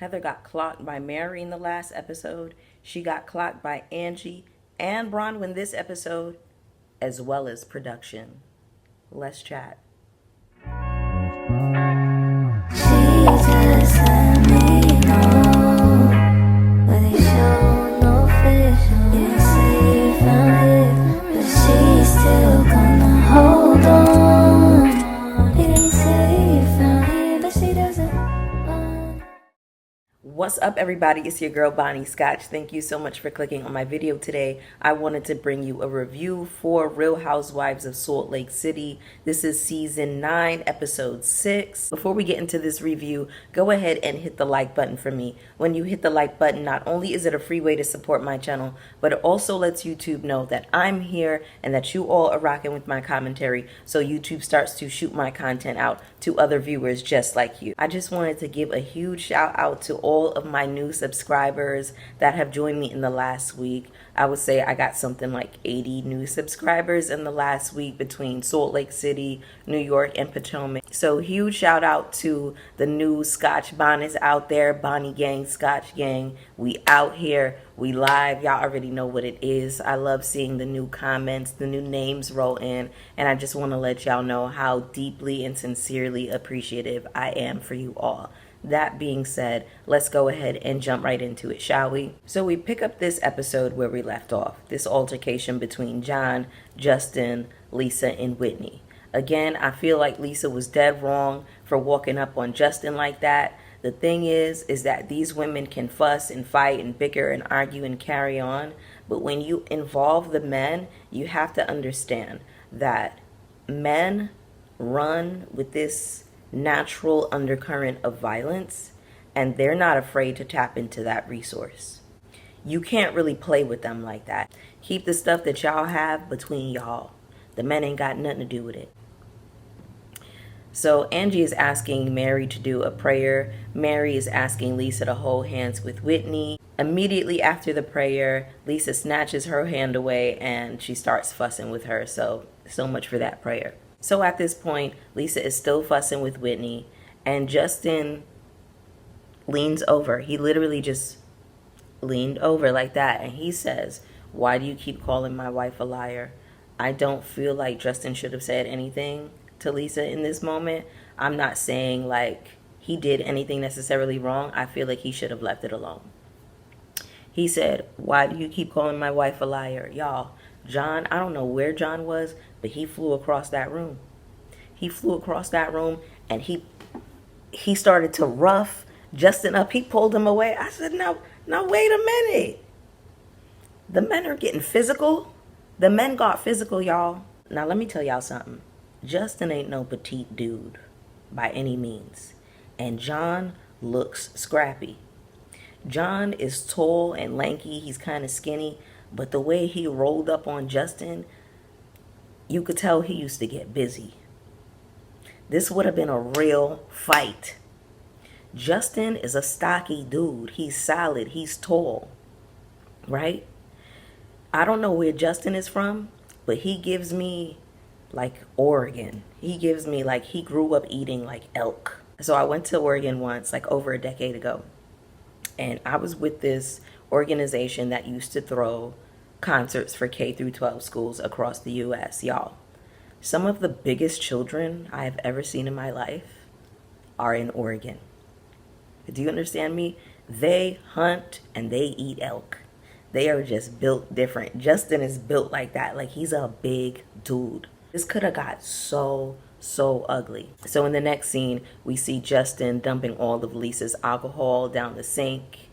Heather got clocked by Mary in the last episode. She got clocked by Angie and Bronwin this episode, as well as production. Let's chat. Jesus, let me know, but they show no fish. Yeah, say you found it, but she's still gonna hold on. They say you found it, but she doesn't want. What's up, everybody? It's your girl Bonnie Scotch. Thank you so much for clicking on my video today. I wanted to bring you a review for Real Housewives of Salt Lake City. This is season 9, episode 6. Before we get into this review, go ahead and hit the like button for me. When you hit the like button, not only is it a free way to support my channel, but it also lets YouTube know that I'm here and that you all are rocking with my commentary, so YouTube starts to shoot my content out to other viewers just like you. I just wanted to give a huge shout out to all of my new subscribers that have joined me in the last week. I would say I got something like 80 new subscribers in the last week between Salt Lake City, New York, and Potomac. So huge shout out to the new Scotch Bonnies out there, Bonnie Gang, Scotch Gang. We out here, we live. Y'all already know what it is. I love seeing the new comments, the new names roll in, and I just want to let y'all know how deeply and sincerely appreciative I am for you all. That being said, let's go ahead and jump right into it, shall we? So we pick up this episode where we left off, this altercation between John, Justin, Lisa, and Whitney. Again, I feel like Lisa was dead wrong for walking up on Justin like that. The thing is that these women can fuss and fight and bicker and argue and carry on, but when you involve the men, you have to understand that men run with this natural undercurrent of violence, and they're not afraid to tap into that resource. You can't really play with them like that. Keep the stuff that y'all have between y'all. The men ain't got nothing to do with it. So Angie is asking Mary to do a prayer. Mary is asking Lisa to hold hands with Whitney. Immediately after the prayer, Lisa snatches her hand away and she starts fussing with her. So much for that prayer. So at this point, Lisa is still fussing with Whitney, and Justin leans over. He literally just leaned over like that, and he says, "Why do you keep calling my wife a liar?" I don't feel like Justin should have said anything to Lisa in this moment. I'm not saying like he did anything necessarily wrong. I feel like he should have left it alone. He said, "Why do you keep calling my wife a liar?" Y'all, John, I don't know where John was, but he flew across that room. He flew across that room, and he started to rough Justin up. He pulled him away. I said, now wait a minute. The men are getting physical. The men got physical, y'all. Now let me tell y'all something. Justin ain't no petite dude by any means. And John looks scrappy. John is tall and lanky. He's kind of skinny. But the way he rolled up on Justin, you could tell he used to get busy. This would have been a real fight. Justin is a stocky dude. He's solid. He's tall. Right? I don't know where Justin is from, but he gives me like Oregon. He gives me like he grew up eating like elk. So I went to Oregon once, like over a decade ago. And I was with this organization that used to throw concerts for K through 12 schools across the U.S. Y'all, some of the biggest children I have ever seen in my life are in Oregon. Do you understand me? They hunt and they eat elk. They are just built different. Justin is built like that. Like he's a big dude. This could have got so ugly. So in the next scene, we see Justin dumping all of Lisa's alcohol down the sink.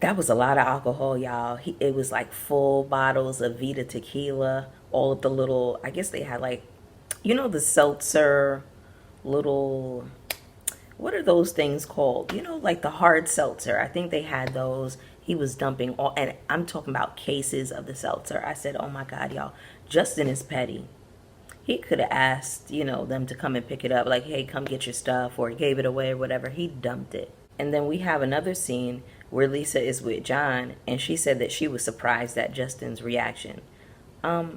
That was a lot of alcohol, y'all. It was like full bottles of Vita tequila. All of the little, I guess they had like, you know, the seltzer little, what are those things called? You know, like the hard seltzer. I think they had those. He was dumping all, and I'm talking about cases of the seltzer. I said, oh my God, y'all, Justin is petty. He could have asked, you know, them to come and pick it up. Like, hey, come get your stuff, or gave it away or whatever. He dumped it. And then we have another scene where Lisa is with John, and she said that she was surprised at Justin's reaction.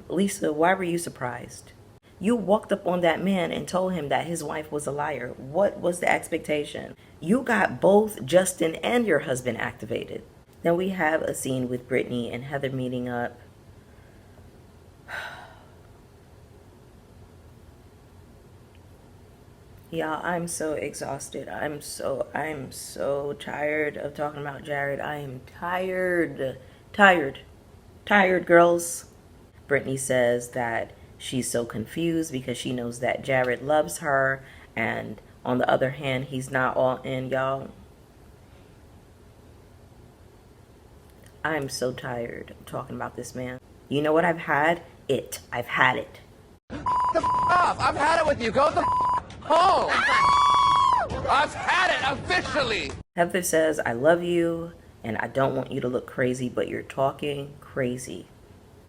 Lisa, why were you surprised? You walked up on that man and told him that his wife was a liar. What was the expectation? You got both Justin and your husband activated. Then we have a scene with Brittany and Heather meeting up. Y'all, I'm so exhausted. I'm so tired of talking about Jared. I am tired, girls. Brittany says that she's so confused because she knows that Jared loves her, and on the other hand, he's not all in. Y'all, I'm so tired of talking about this man. You know what I've had? I've had it. The off. I've had it with you. Go the home. I've had it officially. Heather says, I love you and I don't want you to look crazy, but you're talking crazy.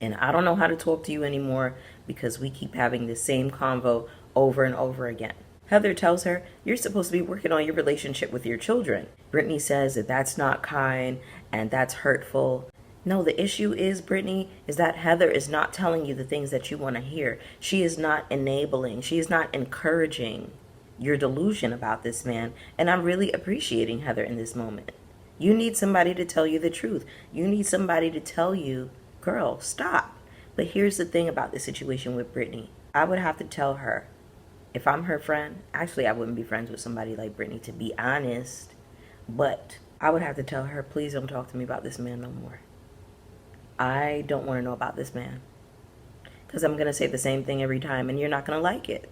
And I don't know how to talk to you anymore because we keep having the same convo over and over again. Heather tells her, you're supposed to be working on your relationship with your children. Brittany says that that's not kind and that's hurtful. No, the issue is, Brittany, is that Heather is not telling you the things that you want to hear. She is not enabling. She is not encouraging your delusion about this man. And I'm really appreciating Heather in this moment. You need somebody to tell you the truth. You need somebody to tell you, girl, stop. But here's the thing about the situation with Brittany. I would have to tell her, if I'm her friend, actually I wouldn't be friends with somebody like Brittany, to be honest. But I would have to tell her, please don't talk to me about this man no more. I don't want to know about this man. Because I'm going to say the same thing every time and you're not going to like it.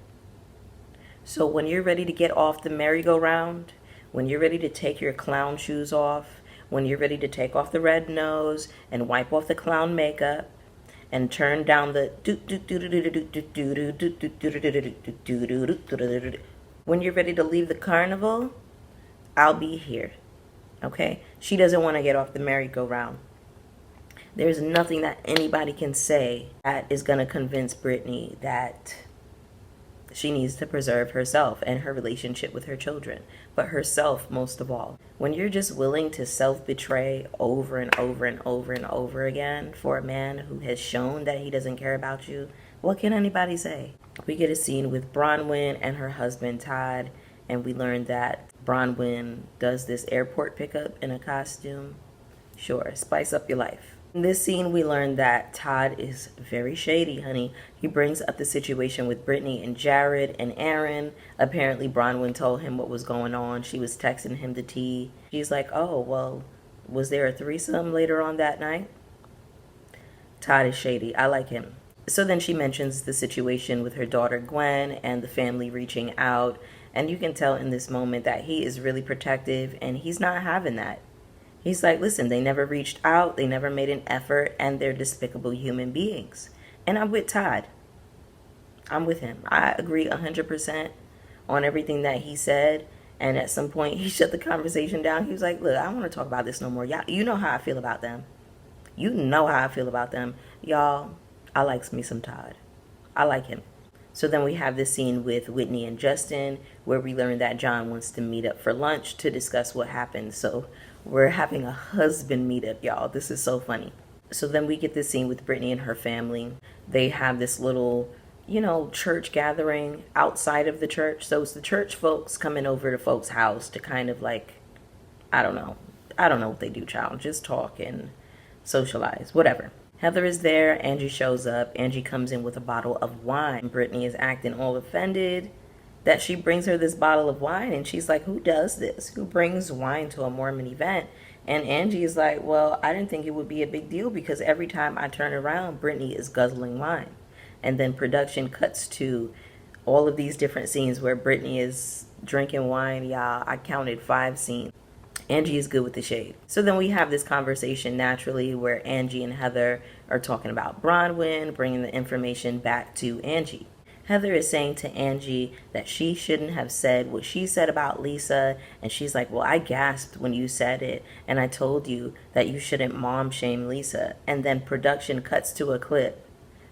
So when you're ready to get off the merry-go-round, when you're ready to take your clown shoes off, when you're ready to take off the red nose and wipe off the clown makeup and turn down the when you're ready to leave the carnival, I'll be here. Okay? She doesn't want to get off the merry-go-round. There's nothing that anybody can say that is going to convince Brittany that she needs to preserve herself and her relationship with her children, but herself most of all. When you're just willing to self-betray over and over and over and over again for a man who has shown that he doesn't care about you, what can anybody say? We get a scene with Bronwin and her husband Todd, and we learn that Bronwin does this airport pickup in a costume. Sure, spice up your life. In this scene, we learn that Todd is very shady, honey. He brings up the situation with Brittany and Jared and Aaron. Apparently, Bronwin told him what was going on. She was texting him the tea. She's like, oh, well, was there a threesome later on that night? Todd is shady. I like him. So then she mentions the situation with her daughter Gwen and the family reaching out. And you can tell in this moment that he is really protective and he's not having that. He's like, listen, they never reached out, they never made an effort, and they're despicable human beings. And I'm with Todd. I'm with him. I agree 100% on everything that he said. And at some point, he shut the conversation down. He was like, look, I don't want to talk about this no more. Y'all, you know how I feel about them. You know how I feel about them. Y'all, I like me some Todd. I like him. So then we have this scene with Whitney and Justin where we learn that John wants to meet up for lunch to discuss what happened. So we're having a husband meetup, y'all. This is so funny. So then we get this scene with Brittany and her family. They have this little, church gathering outside of the church. So it's the church folks coming over to folks' house to kind of like, I don't know what they do, child. Just talk and socialize, whatever. Heather is there. Angie shows up. Angie comes in with a bottle of wine. Brittany is acting all offended that she brings her this bottle of wine. And she's like, who does this? Who brings wine to a Mormon event? And Angie is like, well, I didn't think it would be a big deal because every time I turn around, Brittany is guzzling wine. And then production cuts to all of these different scenes where Brittany is drinking wine. Y'all, I counted 5 scenes. Angie is good with the shade. So then we have this conversation naturally where Angie and Heather are talking about Bronwin, bringing the information back to Angie. Heather is saying to Angie that she shouldn't have said what she said about Lisa. And she's like, well, I gasped when you said it. And I told you that you shouldn't mom shame Lisa. And then production cuts to a clip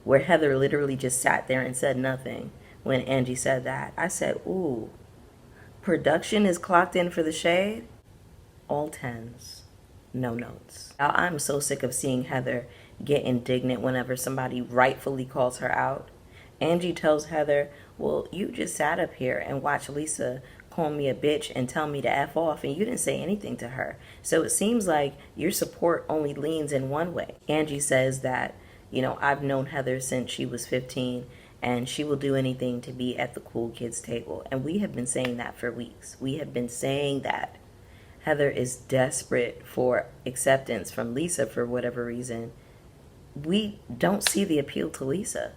where Heather literally just sat there and said nothing when Angie said that. I said, ooh, production is clocked in for the shade? All 10s, no notes. I'm so sick of seeing Heather get indignant whenever somebody rightfully calls her out. Angie tells Heather, well, you just sat up here and watched Lisa call me a bitch and tell me to F off, and you didn't say anything to her. So it seems like your support only leans in one way. Angie says that, I've known Heather since she was 15, and she will do anything to be at the cool kids table. And we have been saying that for weeks. We have been saying that Heather is desperate for acceptance from Lisa for whatever reason. We don't see the appeal to Lisa.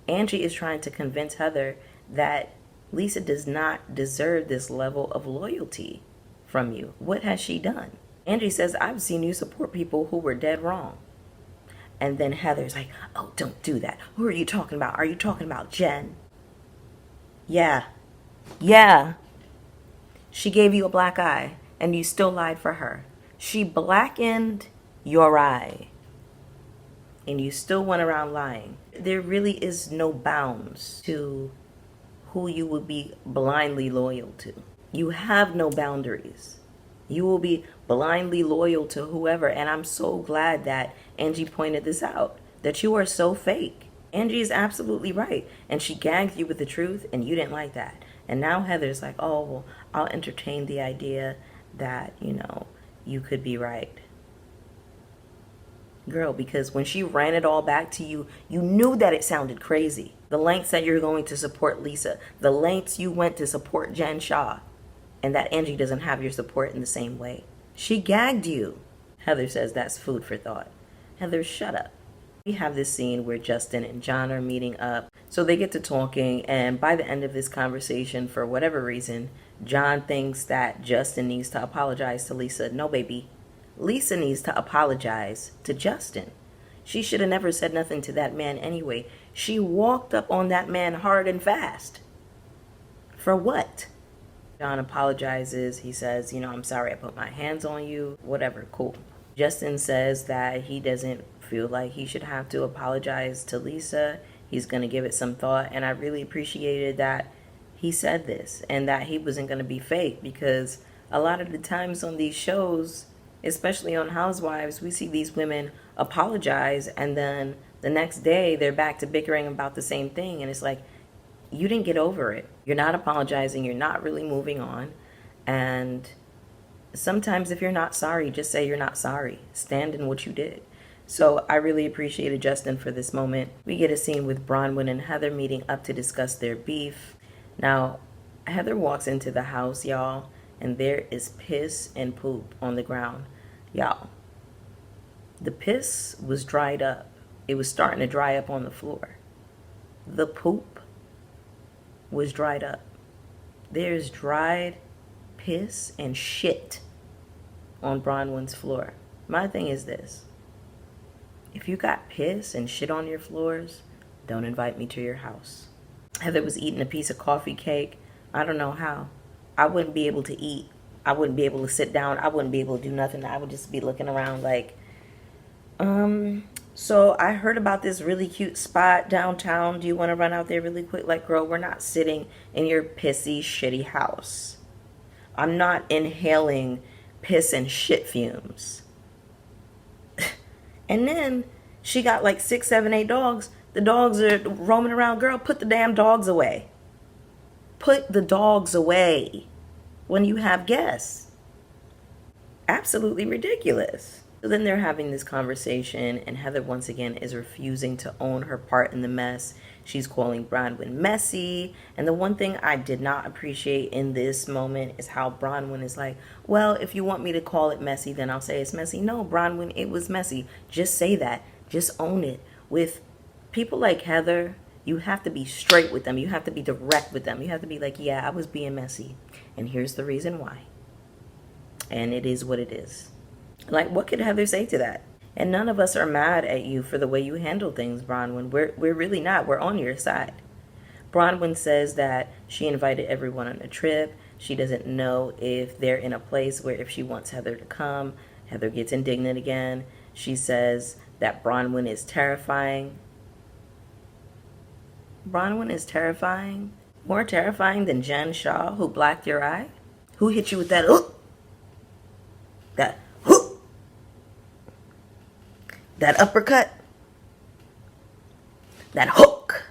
Angie is trying to convince Heather that Lisa does not deserve this level of loyalty from you. What has she done? Angie says, I've seen you support people who were dead wrong. And then Heather's like, oh, don't do that. Who are you talking about? Are you talking about Jen? Yeah. She gave you a black eye and you still lied for her. She blackened your eye and you still went around lying. There really is no bounds to who you will be blindly loyal to. You have no boundaries. You will be blindly loyal to whoever. And I'm so glad that Angie pointed this out, that you are so fake. Angie is absolutely right. And she gagged you with the truth and you didn't like that. And now Heather's like, oh, well, I'll entertain the idea that, you could be right. Girl, because when she ran it all back to you, you knew that it sounded crazy. The lengths that you're going to support Lisa, the lengths you went to support Jen Shah, and that Angie doesn't have your support in the same way. She gagged you. Heather says that's food for thought. Heather, shut up. We have this scene where Justin and John are meeting up. So they get to talking, and by the end of this conversation, for whatever reason, John thinks that Justin needs to apologize to Lisa. No, baby. Lisa needs to apologize to Justin. She should have never said nothing to that man anyway. She walked up on that man hard and fast. For what? John apologizes. He says, I'm sorry I put my hands on you. Whatever, cool. Justin says that he doesn't feel like he should have to apologize to Lisa. He's going to give it some thought. And I really appreciated that he said this and that he wasn't going to be fake, because a lot of the times on these shows, especially on Housewives, we see these women apologize and then the next day they're back to bickering about the same thing. And it's like, you didn't get over it. You're not apologizing. You're not really moving on. And sometimes if you're not sorry, just say you're not sorry. Stand in what you did. So I really appreciated Justin for this moment. We get a scene with Bronwin and Heather meeting up to discuss their beef. Now, Heather walks into the house, y'all, and there is piss and poop on the ground. Y'all, the piss was dried up. It was starting to dry up on the floor. The poop was dried up. There's dried piss and shit on Bronwyn's floor. My thing is this. If you got piss and shit on your floors, don't invite me to your house. Heather was eating a piece of coffee cake. I don't know how. I wouldn't be able to eat. I wouldn't be able to sit down. I wouldn't be able to do nothing. I would just be looking around like, so I heard about this really cute spot downtown. Do you want to run out there really quick? Like, girl, we're not sitting in your pissy, shitty house. I'm not inhaling piss and shit fumes. And then she got like 6, 7, 8 dogs. The dogs are roaming around. Girl, put the damn dogs away. Put the dogs away when you have guests. Absolutely ridiculous. So then they're having this conversation, and Heather once again is refusing to own her part in the mess. She's calling Bronwin messy. And the one thing I did not appreciate in this moment is how Bronwin is like, well, if you want me to call it messy, then I'll say it's messy. No, Bronwin, it was messy. Just say that. Just own it. With people like Heather, you have to be straight with them. You have to be direct with them. You have to be like, yeah, I was being messy, and here's the reason why. And it is what it is. Like, what could Heather say to that? And none of us are mad at you for the way you handle things, Bronwin. We're really not. We're on your side. Bronwin says that she invited everyone on a trip. She doesn't know if they're in a place where if she wants Heather to come. Heather gets indignant again. She says that Bronwin is terrifying. Bronwin is terrifying? More terrifying than Jen Shah, who blacked your eye? Who hit you with that, that uppercut? That hook?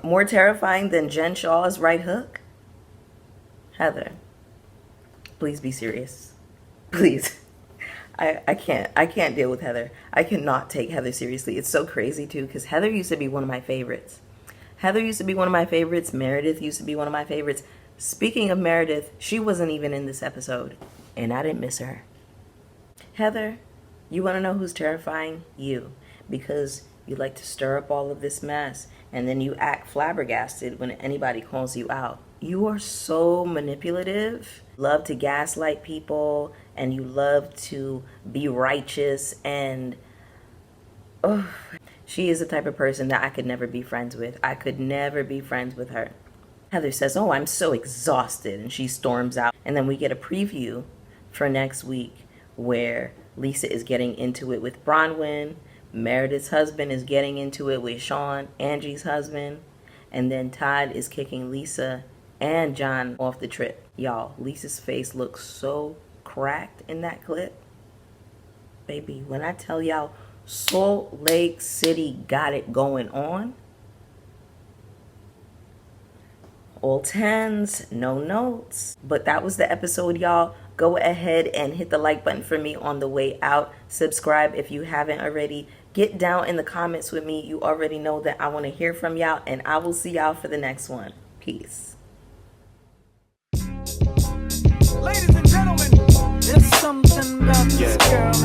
More terrifying than Jen Shaw's right hook? Heather, please be serious. Please. I can't deal with Heather. I cannot take Heather seriously. It's so crazy too, because Heather used to be one of my favorites. Heather used to be one of my favorites. Meredith used to be one of my favorites. Speaking of Meredith, she wasn't even in this episode, and I didn't miss her. Heather, you want to know who's terrifying? You. Because you like to stir up all of this mess, and then you act flabbergasted when anybody calls you out. You are so manipulative. Love to gaslight people, and you love to be righteous, and she is the type of person that I could never be friends with. I could never be friends with her. Heather says, oh, I'm so exhausted, and she storms out. And then we get a preview for next week where Lisa is getting into it with Bronwin, Meredith's husband is getting into it with Sean, Angie's husband, and then Todd is kicking Lisa and John off the trip. Y'all, Lisa's face looks so cracked in that clip. Baby, when I tell y'all Salt Lake City got it going on. All tens, no notes. But that was the episode, y'all. Go ahead and hit the like button for me on the way out. Subscribe if you haven't already. Get down in the comments with me. You already know that I want to hear from y'all, and I will see y'all for the next one. Peace. Ladies and gentlemen, there's something about this girl.